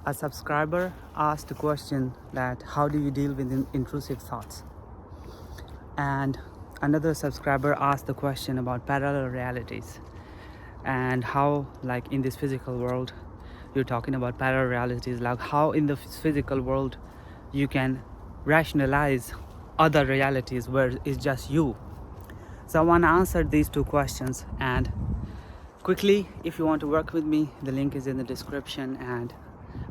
A subscriber asked a question that how do you deal with intrusive thoughts? And another subscriber asked the question about parallel realities and how, like in this physical world, you're talking about parallel realities, like how in the physical world you can rationalize other realities where it's just you. So I want to answer these two questions, and quickly, if you want to work with me, the link is in the description, and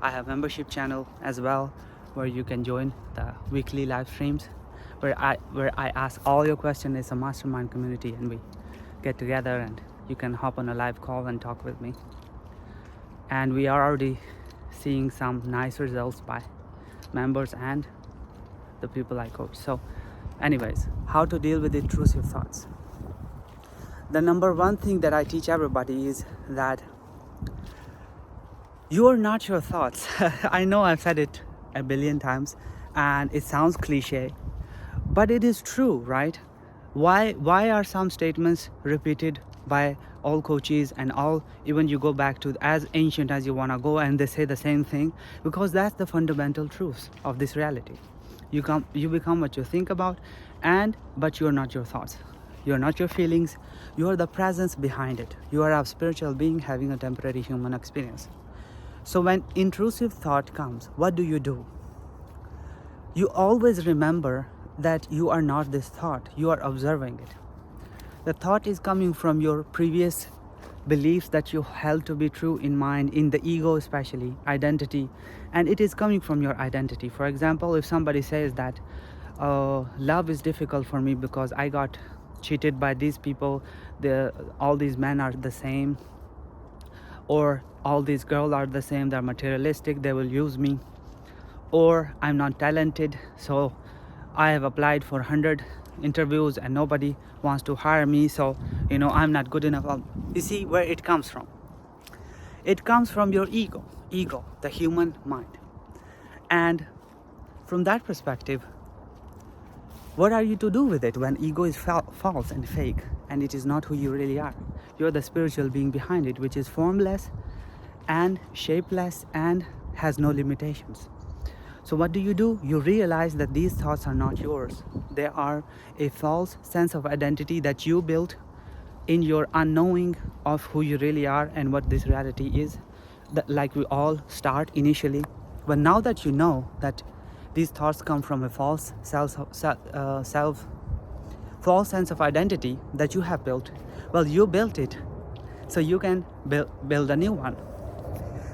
I have membership channel as well where you can join the weekly live streams where I ask all your questions. It's a mastermind community and we get together and you can hop on a live call and talk with me. And we are already seeing some nice results by members and the people I coach. So anyways, how to deal with intrusive thoughts. The number one thing that I teach everybody is that you are not your thoughts. I know I've said it a billion times and it sounds cliche, but it is true, right? Why are some statements repeated by all coaches and all, even you go back to as ancient as you want to go and they say the same thing? Because that's the fundamental truth of this reality. You become what you think about, but you're not your thoughts. You're not your feelings. You are the presence behind it. You are a spiritual being having a temporary human experience. So when intrusive thought comes, what do? You always remember that you are not this thought. You are observing it. The thought is coming from your previous beliefs that you held to be true in mind, in the ego especially, identity, and it is coming from your identity. For example, if somebody says that love is difficult for me because I got cheated by these people, all these men are the same, or all these girls are the same, they're materialistic, they will use me, or I'm not talented, so I have applied for 100 interviews and nobody wants to hire me, so I'm not good enough. You see where it comes from. It comes from your ego, the human mind. And from that perspective, what are you to do with it when ego is false and fake and it is not who you really are? You're the spiritual being behind it, which is formless and shapeless and has no limitations. So what do? You realize that these thoughts are not yours. They are a false sense of identity that you built in your unknowing of who you really are and what this reality is. Like we all start initially. But now that you know that these thoughts come from a false false sense of identity that you have built, well, you built it, so you can build a new one.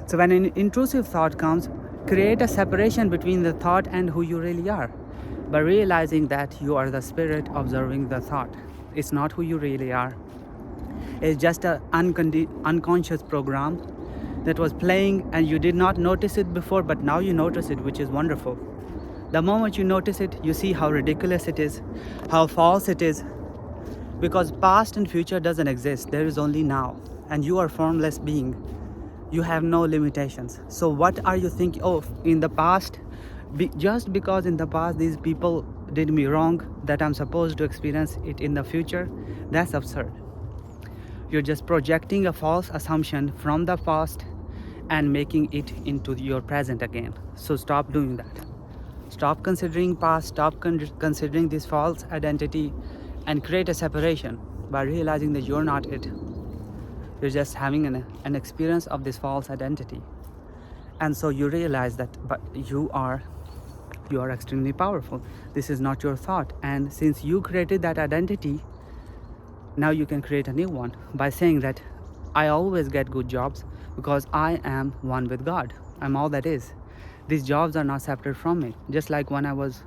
So when an intrusive thought comes, create a separation between the thought and who you really are by realizing that you are the spirit observing the thought. It's not who you really are. It's just an unconscious program that was playing and you did not notice it before, but now you notice it, which is wonderful. The moment you notice it, you see how ridiculous it is, how false it is, because past and future doesn't exist. There is only now, and you are formless being. You have no limitations. So what are you thinking of in the past? Just because in the past these people did me wrong, that I'm supposed to experience it in the future? That's absurd. You're just projecting a false assumption from the past and making it into your present again. So stop doing that. Stop considering past, stop considering this false identity, and create a separation by realizing that you're not it. You're just having an experience of this false identity. And so you realize that but you are extremely powerful. This is not your thought. And since you created that identity, now you can create a new one by saying that I always get good jobs because I am one with God. I'm all that is. These jobs are not separate from me. Just like when I was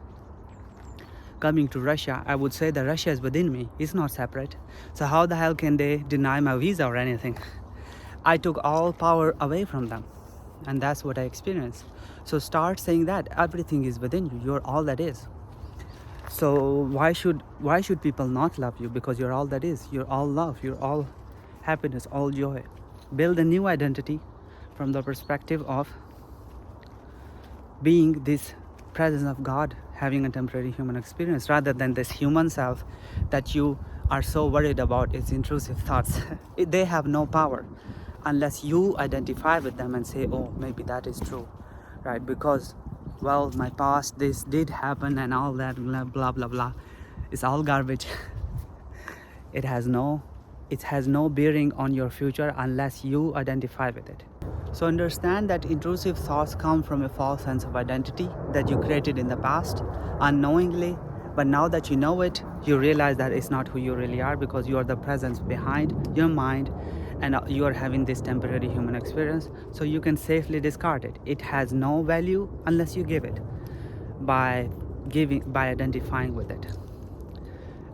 coming to Russia, I would say that Russia is within me. It's not separate. So how the hell can they deny my visa or anything? I took all power away from them. And that's what I experienced. So start saying that everything is within you. You're all that is. So why should people not love you? Because you're all that is. You're all love. You're all happiness, all joy. Build a new identity from the perspective of being this presence of God, having a temporary human experience, rather than this human self that you are so worried about its intrusive thoughts. They have no power. unless you identify with them and say, oh, maybe that is true, right? Because, well, my past, this did happen and all that, blah, blah, blah, blah. It's all garbage. It has no bearing on your future unless you identify with it. So understand that intrusive thoughts come from a false sense of identity that you created in the past unknowingly, but now that you know it, you realize that it's not who you really are, because you are the presence behind your mind and you are having this temporary human experience, so you can safely discard it. It has no value unless you give it by identifying with it.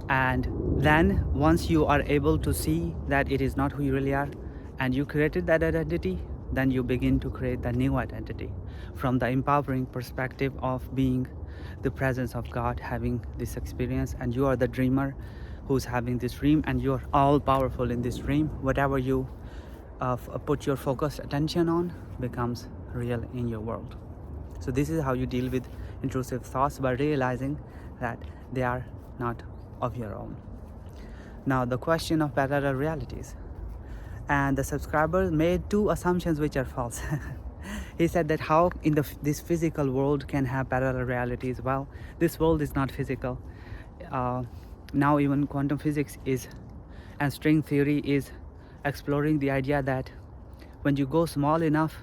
And then once you are able to see that it is not who you really are and you created that identity, then you begin to create the new identity from the empowering perspective of being the presence of God, having this experience, and you are the dreamer who's having this dream, and you're all powerful in this dream. Whatever you put your focused attention on becomes real in your world. So this is how you deal with intrusive thoughts, by realizing that they are not of your own. Now the question of parallel realities, and the subscriber made two assumptions which are false. He said that how in this physical world can have parallel realities. Well, this world is not physical. Now even quantum physics and string theory is exploring the idea that when you go small enough,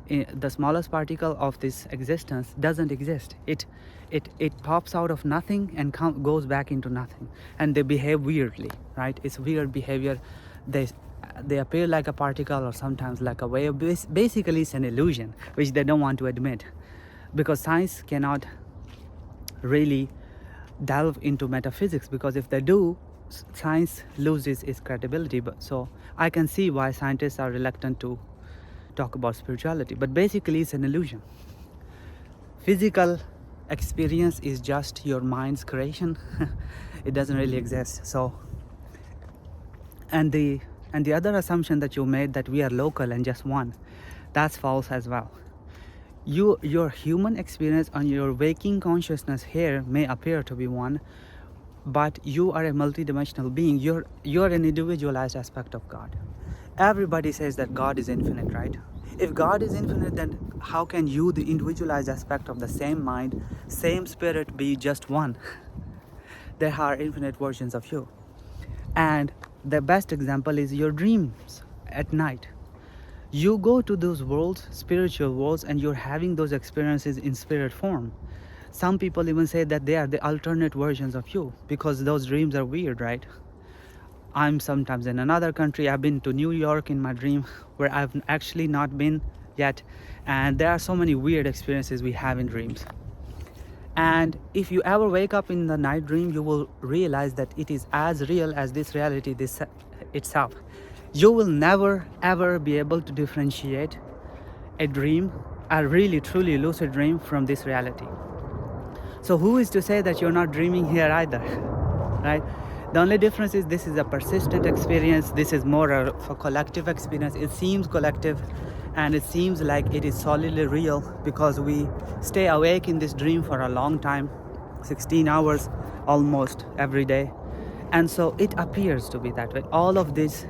the smallest particle of this existence doesn't exist. It pops out of nothing and goes back into nothing, and they behave weirdly, right? It's weird behavior. They appear like a particle or sometimes like a wave. Basically it's an illusion which they don't want to admit, because science cannot really delve into metaphysics, because if they do, science loses its credibility. But so I can see why scientists are reluctant to talk about spirituality, but basically it's an illusion. Physical experience is just your mind's creation. It doesn't really exist. So and the other assumption that you made, that we are local and just one, that's false as well. Your human experience on your waking consciousness here may appear to be one, but you are a multidimensional being. You're an individualized aspect of God. Everybody says that God is infinite, right? If God is infinite, then how can you, the individualized aspect of the same mind, same spirit, be just one? There are infinite versions of you. And the best example is your dreams at night. You go to those worlds, spiritual worlds, and you're having those experiences in spirit form. Some people even say that they are the alternate versions of you, because those dreams are weird, right? I'm sometimes in another country. I've been to New York in my dream, where I've actually not been yet. And there are so many weird experiences we have in dreams. And if you ever wake up in the night dream, you will realize that it is as real as this reality itself. You will never ever be able to differentiate a dream, a really truly lucid dream, from this reality. So who is to say that you're not dreaming here either, right? The only difference is this is a persistent experience. This is more of a collective experience. It seems collective, and it seems like it is solidly real, because we stay awake in this dream for a long time, 16 hours almost every day. And so it appears to be that way. All of this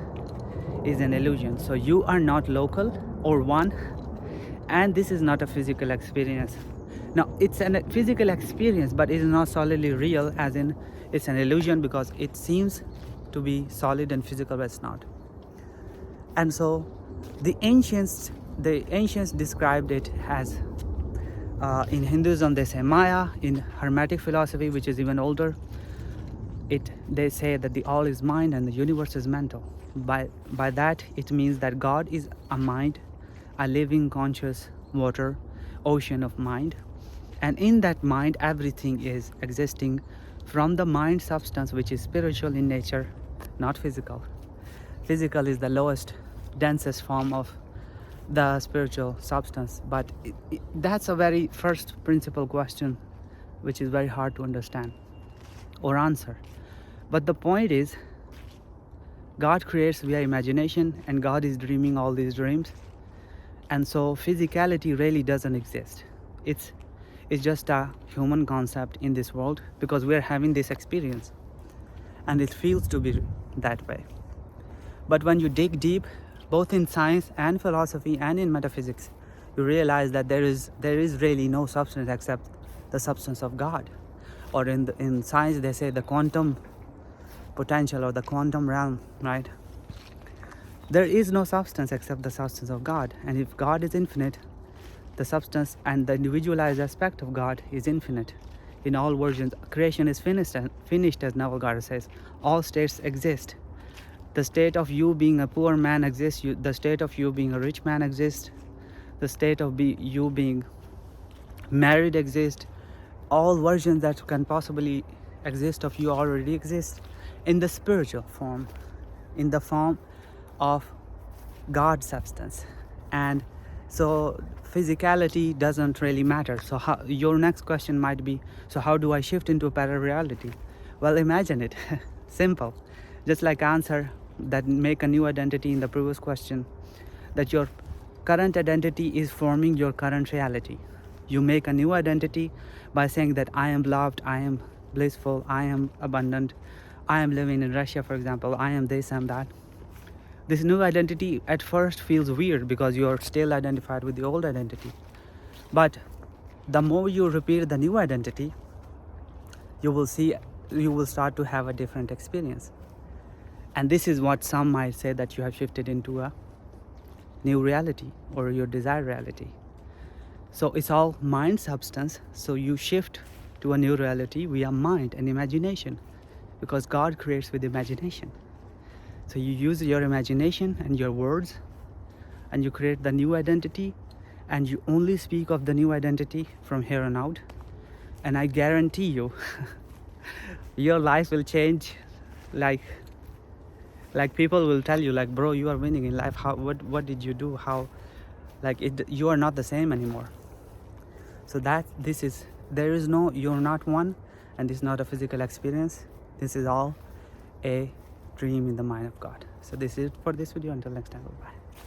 is an illusion. So you are not local or one, and this is not a physical experience. Now, it's a physical experience, but it is not solidly real, as in it's an illusion, because it seems to be solid and physical, but it's not. And so the ancients described it as, in Hinduism they say Maya. In Hermetic philosophy, which is even older, they say that the all is mind and the universe is mental. By that it means that God is a mind, a living conscious water ocean of mind, and in that mind everything is existing from the mind substance, which is spiritual in nature, not physical. Physical is the lowest, densest form of the spiritual substance, but that's a very first principle question, which is very hard to understand or answer. But the point is, God creates via imagination, and God is dreaming all these dreams, and so physicality really doesn't exist. It's just a human concept in this world, because we're having this experience and it feels to be that way. But when you dig deep, both in science and philosophy and in metaphysics, you realize that there is really no substance except the substance of God. Or in science they say the quantum potential or the quantum realm, right? There is no substance except the substance of God. And if God is infinite, the substance and the individualized aspect of God is infinite. In all versions, creation is finished, as Neville Goddard says. All states exist. The state of you being a poor man exists. The state of you being a rich man exists. The state of you being married exists. All versions that can possibly exist of you already exist in the spiritual form, in the form of God's substance. And so physicality doesn't really matter. So your next question might be, so how do I shift into a parallel reality? Well, imagine it. Simple. Just like answer that make a new identity in the previous question, that your current identity is forming your current reality. You make a new identity by saying that I am loved, I am blissful, I am abundant, I am living in Russia, for example, I am this, I am that. This new identity at first feels weird because you are still identified with the old identity. But the more you repeat the new identity, you will start to have a different experience. And this is what some might say that you have shifted into a new reality or your desired reality. So it's all mind substance. So you shift to a new reality via mind and imagination, because God creates with imagination. So you use your imagination and your words and you create the new identity, and you only speak of the new identity from here on out. And I guarantee you, your life will change. Like people will tell you, like, bro, you are winning in life. What did you do? You are not the same anymore. So you're not one, and this is not a physical experience. This is all a dream in the mind of God. So this is it for this video. Until next time, bye.